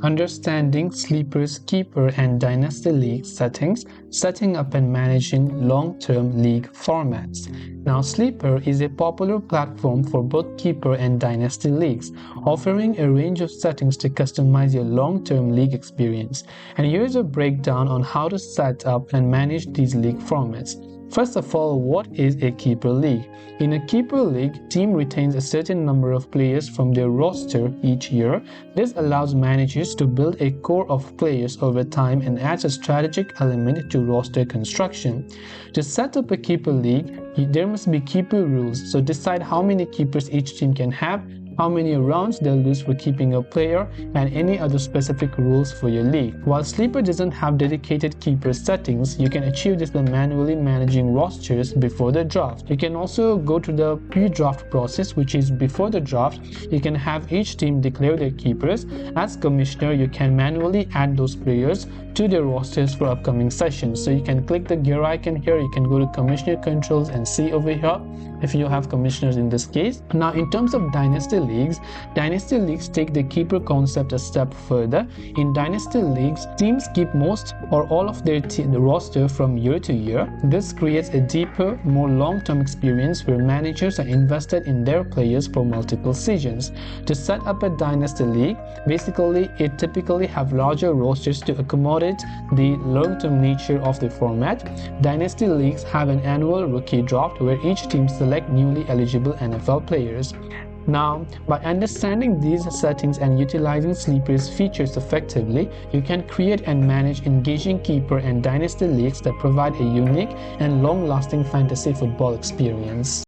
Understanding Sleeper's Keeper and Dynasty League settings, setting up and managing long-term league formats. Now, Sleeper is a popular platform for both Keeper and Dynasty leagues, offering a range of settings to customize your long-term league experience. And here's a breakdown on how to set up and manage these league formats. First of all, what is a Keeper League? In a Keeper League, team retains a certain number of players from their roster each year. This allows managers to build a core of players over time and adds a strategic element to roster construction. To set up a Keeper League, there must be keeper rules, so decide how many keepers each team can have, how many rounds they'll lose for keeping a player, and any other specific rules for your league. While Sleeper doesn't have dedicated keeper settings, you can achieve this by manually managing rosters before the draft. You can also go to the pre-draft process, which is before the draft. You can have each team declare their keepers. As commissioner, you can manually add those players to their rosters for upcoming sessions. So you can click the gear icon here, you can go to commissioner controls and see over here if you have commissioners in this case. Now, in terms of Dynasty Leagues take the keeper concept a step further. In Dynasty Leagues, teams keep most or all of their roster from year to year. This creates a deeper, more long-term experience where managers are invested in their players for multiple seasons. To set up a Dynasty League, basically it typically have larger rosters to accommodate the long-term nature of the format. Dynasty Leagues have an annual rookie draft where each team select newly eligible NFL players. Now, by understanding these settings and utilizing Sleeper's features effectively, you can create and manage engaging Keeper and Dynasty leagues that provide a unique and long-lasting fantasy football experience.